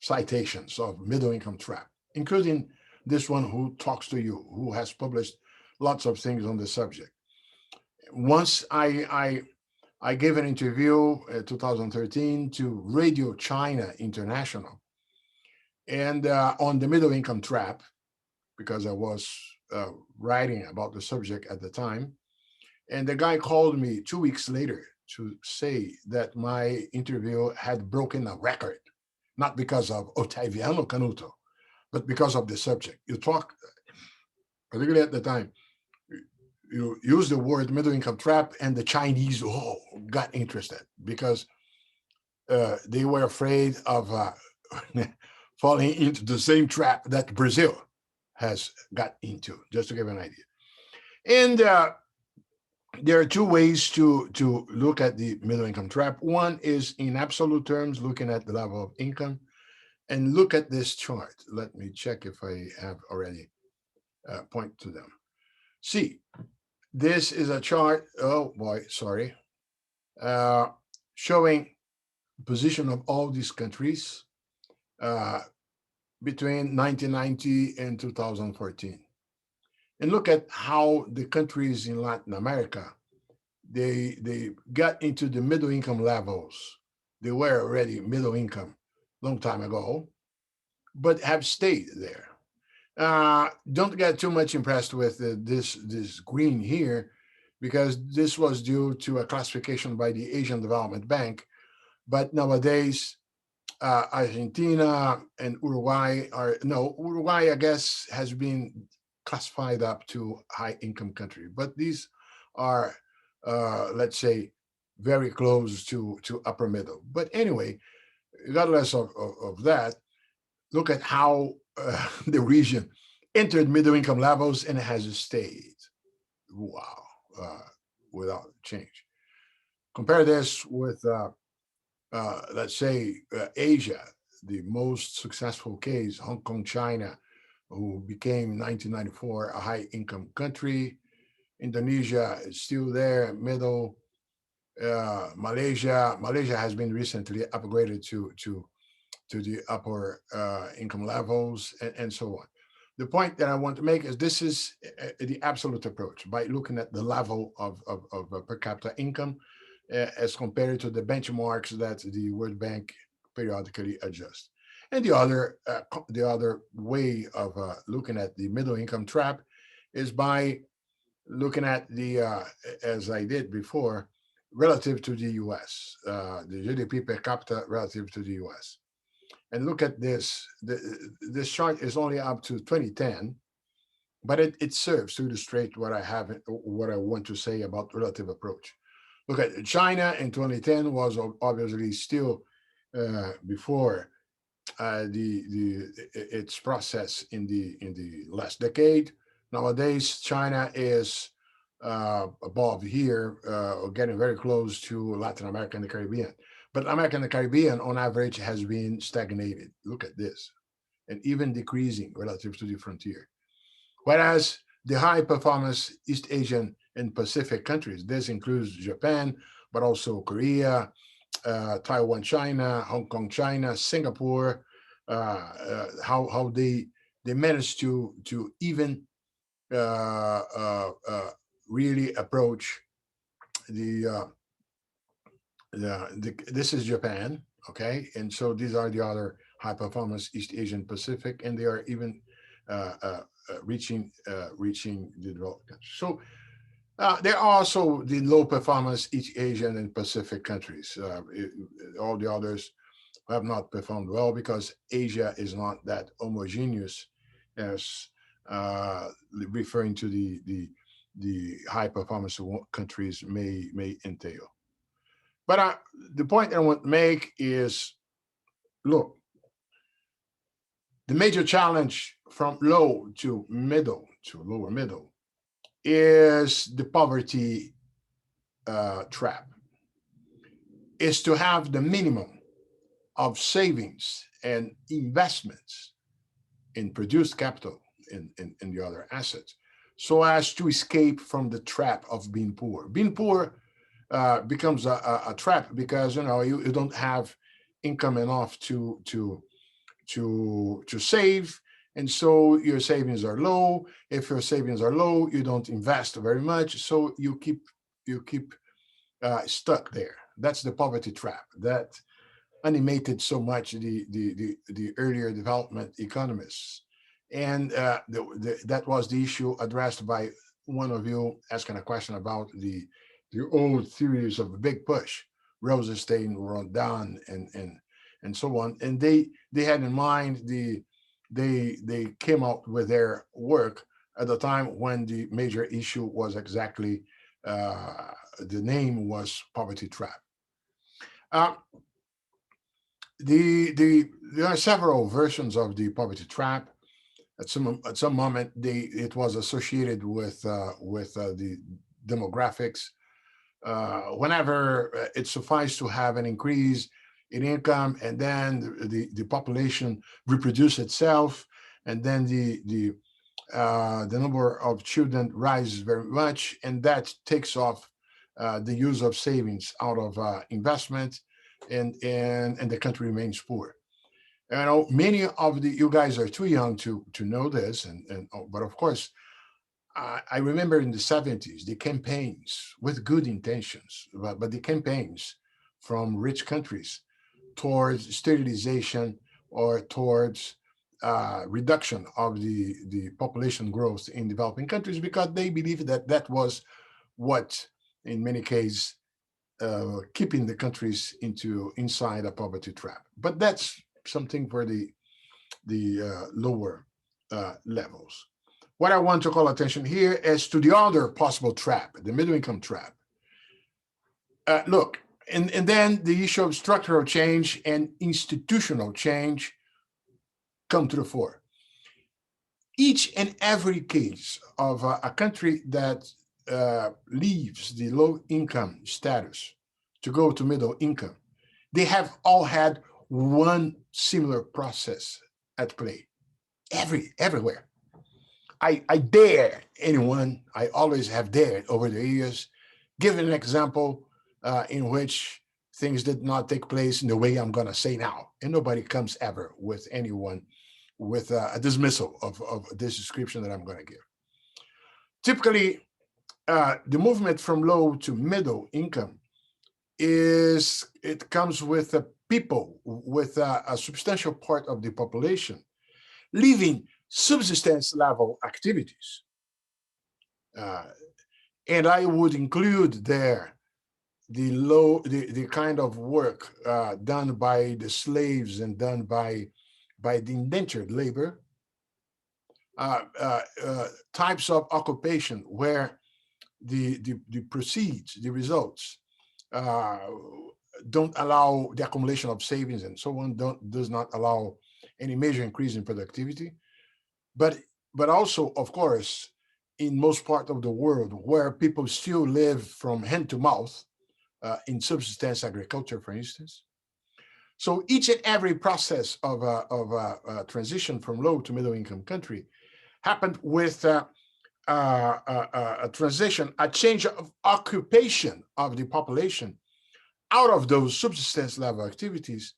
citations of middle income trap, including this one who talks to you, who has published lots of things on the subject. Once I gave an interview in 2013 to Radio China International, and on the middle income trap, because I was writing about the subject at the time. And the guy called me 2 weeks later to say that my interview had broken a record, not because of Ottaviano Canuto, but because of the subject. You talk, particularly at the time, you use the word middle income trap, and the Chinese got interested because they were afraid of falling into the same trap that Brazil has got into, just to give an idea. And there are two ways to look at the middle income trap. One is in absolute terms, looking at the level of income, and look at this chart. Let me check if I have already point to them. See, this is a chart, oh boy, sorry, showing position of all these countries uh, between 1990 and 2014. And look at how the countries in Latin America, they got into the middle income levels. They were already middle income long time ago, but have stayed there. Don't get too much impressed with this green here, because this was due to a classification by the Asian Development Bank. But nowadays, Argentina and Uruguay are no Uruguay, I guess, has been classified up to high income country, but these are, let's say, very close to upper middle. But anyway, regardless of that, look at how the region entered middle income levels and it has stayed. Wow, uh, without change. Compare this with, let's say, Asia, the most successful case, Hong Kong, China, who became 1994 a high income country. Indonesia is still there, middle. Malaysia has been recently upgraded to the upper income levels, and so on. The point that I want to make is this is the absolute approach by looking at the level of per capita income as compared to the benchmarks that the World Bank periodically adjusts. And the other way of looking at the middle income trap is by looking at the, as I did before, relative to the US, the GDP per capita relative to the US. And look at this. This chart is only up to 2010, but it serves to illustrate what I want to say about relative approach. Look at China in 2010 was obviously still before its process in the last decade. Nowadays, China is above here, or getting very close to Latin America and the Caribbean. But America and the Caribbean, on average, has been stagnated. Look at this, and even decreasing relative to the frontier. Whereas the high performance East Asian and Pacific countries, this includes Japan, but also Korea, Taiwan, China, Hong Kong, China, Singapore, how they managed to even uh, uh, uh, really approach the, this is Japan, okay, and so these are the other high performance East Asian Pacific, and they are even reaching the developed countries. So there are also the low performance East Asian and Pacific countries. All the others have not performed well because Asia is not that homogeneous as referring to the high performance countries may entail. But the point I want to make is, look, the major challenge from low to middle to lower middle is the poverty trap, is to have the minimum of savings and investments in produced capital in the other assets, so as to escape from the trap of being poor. Being poor becomes a trap because you don't have income enough to save, and so your savings are low. If your savings are low, you don't invest very much, so you keep stuck there. That's the poverty trap that animated so much the earlier development economists. And that was the issue addressed by one of you asking a question about the old theories of a big push, Rosenstein, Rondon, and so on. And they had in mind they came out with their work at the time when the major issue was exactly the name was poverty trap. Uh, there are several versions of the poverty trap. At some moment, it was associated with the demographics. Whenever it sufficed to have an increase in income, and then the population reproduce itself, and then the number of children rises very much, and that takes off the use of savings out of investment. and the country remains poor. You know, many of you guys are too young to know this, but of course, I remember in the 70s the campaigns with good intentions, but the campaigns from rich countries towards sterilization or towards reduction of the population growth in developing countries, because they believe that that was what, in many cases, keeping the countries inside a poverty trap. But that's something for the lower levels. What I want to call attention here is to the other possible trap, the middle income trap. Look, and then the issue of structural change and institutional change come to the fore. Each and every case of a country that leaves the low income status to go to middle income, they have all had one similar process at play, everywhere. I dare anyone, I always have dared over the years, give an example in which things did not take place in the way I'm going to say now. And nobody comes ever with anyone with a dismissal of this description that I'm going to give. Typically, the movement from low to middle income it comes with people with a substantial part of the population leaving subsistence level activities. And I would include there the kind of work done by the slaves and done by the indentured labor, types of occupation where the proceeds, the results, don't allow the accumulation of savings and so on, does not allow any major increase in productivity. But also, of course, in most part of the world where people still live from hand to mouth, in subsistence agriculture, for instance. So each and every process of a transition from low to middle income country happened with a transition, a change of occupation of the population out of those subsistence level activities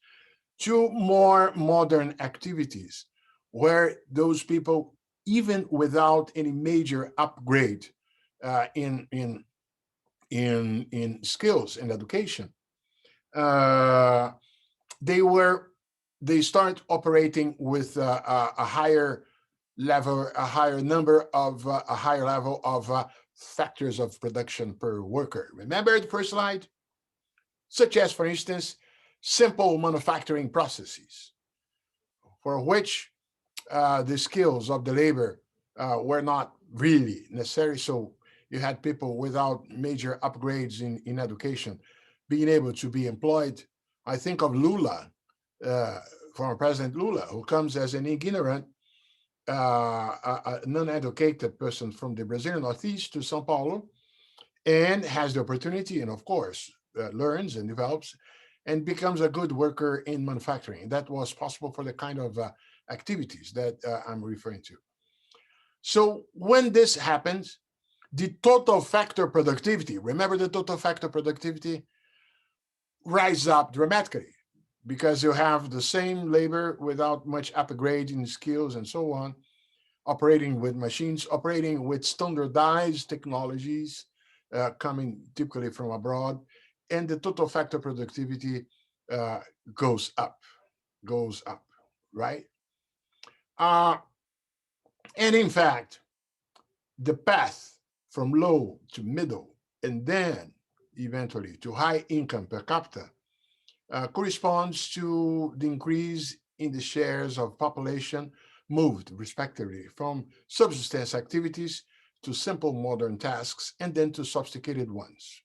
to more modern activities, where those people, even without any major upgrade in skills and education, they start operating with a higher level, a higher level of factors of production per worker. Remember the first slide? Such as, for instance, simple manufacturing processes, for which the skills of the labor were not really necessary. So you had people without major upgrades in education being able to be employed. I think of Lula, former President Lula, who comes as an ignorant, a non-educated person from the Brazilian Northeast to Sao Paulo, and has the opportunity, and of course, learns and develops and becomes a good worker in manufacturing. That was possible for the kind of activities that I'm referring to. So when this happens, the total factor productivity, remember the total factor productivity, rises up dramatically because you have the same labor without much upgrade in skills and so on, operating with machines, operating with standardized technologies coming typically from abroad, and the total factor productivity goes up, right? And in fact, the path from low to middle and then eventually to high income per capita corresponds to the increase in the shares of population moved respectively from subsistence activities to simple modern tasks and then to sophisticated ones.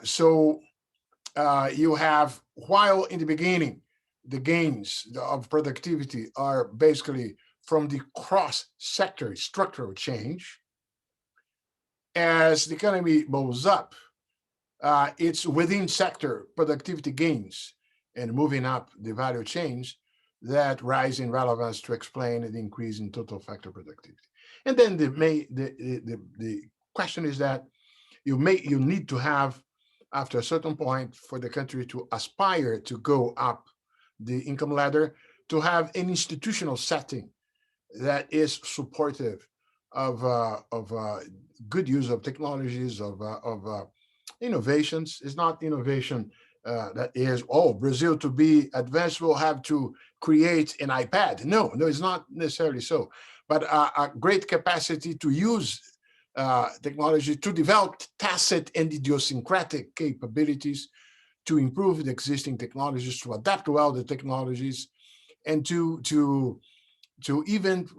So you have, while in the beginning, the gains of productivity are basically from the cross-sector structural change, as the economy moves up, it's within sector productivity gains and moving up the value chains that rise in relevance to explain the increase in total factor productivity. And then the question is that you need to have after a certain point for the country to aspire to go up the income ladder, to have an institutional setting that is supportive of good use of technologies, of innovations. It's not innovation that is, oh, Brazil to be advanced will have to create an iPad. No, no, it's not necessarily so. But a great capacity to use technology to develop tacit and idiosyncratic capabilities, to improve the existing technologies, to adapt well the technologies, and to even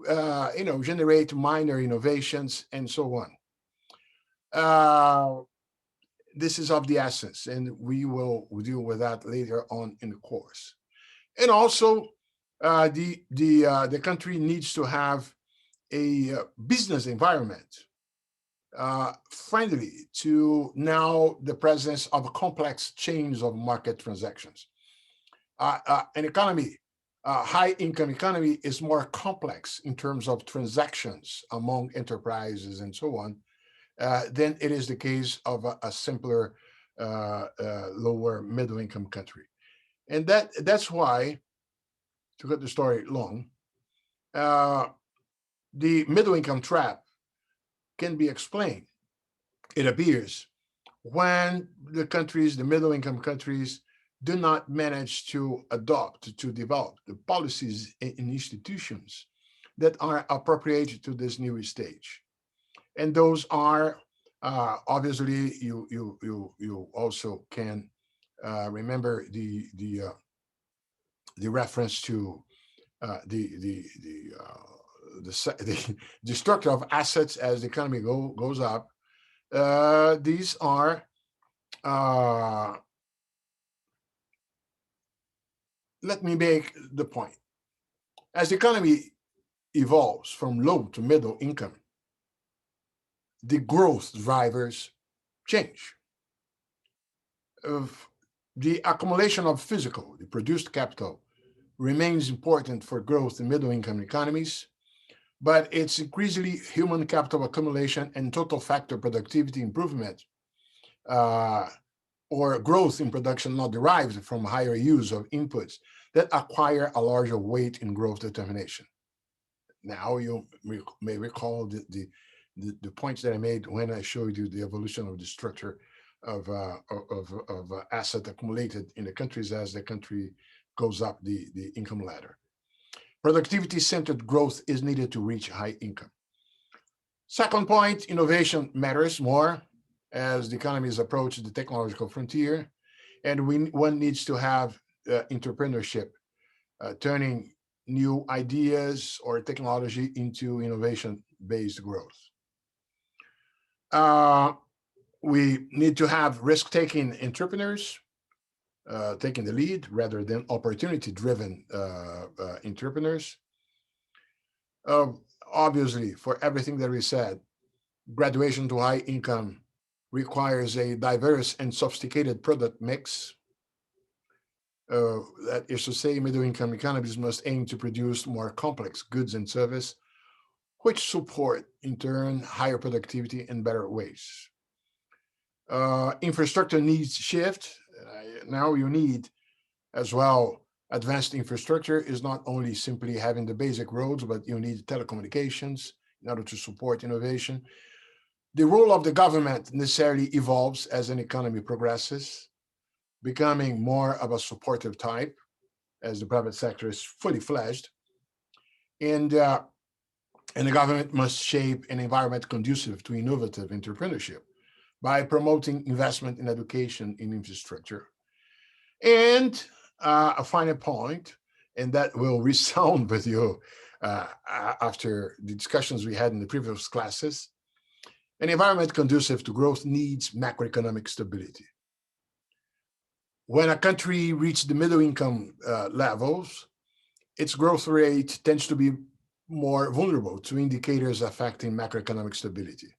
generate minor innovations and so on. Uh, this is of the essence, and we will deal with that later on in the course. And also, the country needs to have a business environment friendly to now the presence of complex chains of market transactions. An economy, a high income economy, is more complex in terms of transactions among enterprises and so on than it is the case of a simpler, lower middle income country. And that's why, to cut the story long, uh, the middle income trap can be explained, it appears, when the middle income countries, do not manage to adopt, to develop the policies and institutions that are appropriate to this new stage. And those are obviously, you also can remember the reference to the structure of assets as the economy goes up. These are uh, let me make the point. As the economy evolves from low to middle income, the growth drivers change. Of the accumulation of physical, the produced capital, remains important for growth in middle income economies, but it's increasingly human capital accumulation and total factor productivity improvement uh, or growth in production not derived from higher use of inputs that acquire a larger weight in growth determination. Now you may recall the points that I made when I showed you the evolution of the structure of asset accumulated in the countries as the country goes up the income ladder. Productivity-centered growth is needed to reach high income. Second point, innovation matters more as the economies approach the technological frontier, and one needs to have entrepreneurship, turning new ideas or technology into innovation-based growth. Uh, we need to have risk-taking entrepreneurs taking the lead rather than opportunity-driven entrepreneurs. Uh, Obviously, for everything that we said, graduation to high income requires a diverse and sophisticated product mix. That is to say, middle income economies must aim to produce more complex goods and service, which support, in turn, higher productivity and better ways. Infrastructure needs shift. Now you need as well advanced infrastructure is not only simply having the basic roads, but you need telecommunications in order to support innovation. The role of the government necessarily evolves as an economy progresses, becoming more of a supportive type as the private sector is fully fledged. And, uh, and the government must shape an environment conducive to innovative entrepreneurship by promoting investment in education in infrastructure. And a final point, and that will resound with you after the discussions we had in the previous classes. An environment conducive to growth needs macroeconomic stability. When a country reaches the middle income levels, its growth rate tends to be more vulnerable to indicators affecting macroeconomic stability.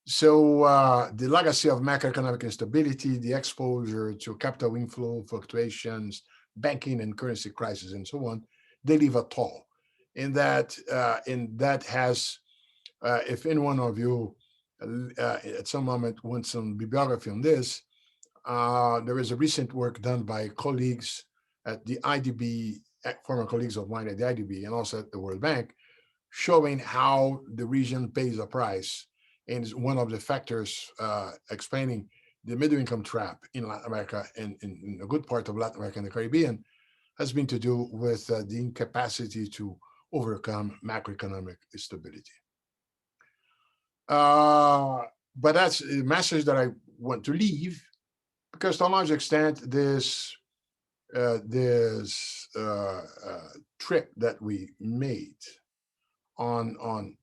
So the legacy of macroeconomic instability, the exposure to capital inflow fluctuations, banking and currency crisis, and so on, they leave a toll. In that has, if any one of you at some moment want some bibliography on this. There is a recent work done by colleagues at the IDB, former colleagues of mine at the IDB and also at the World Bank, showing how the region pays a price. And is one of the factors explaining the middle income trap in Latin America and in a good part of Latin America and the Caribbean has been to do with the incapacity to overcome macroeconomic stability. But that's a message that I want to leave, because to a large extent, this trip that we made on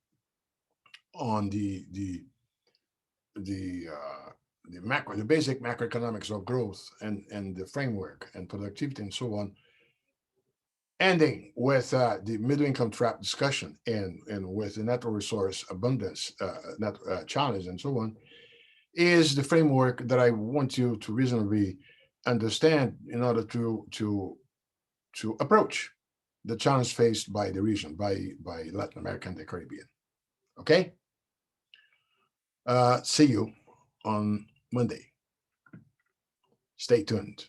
the basic macroeconomics of growth and the framework and productivity and so on, ending with the middle income trap discussion and with the natural resource abundance challenge and so on, is the framework that I want you to reasonably understand in order to approach the challenge faced by the region, by Latin America and the Caribbean. Okay? See you on Monday. Stay tuned.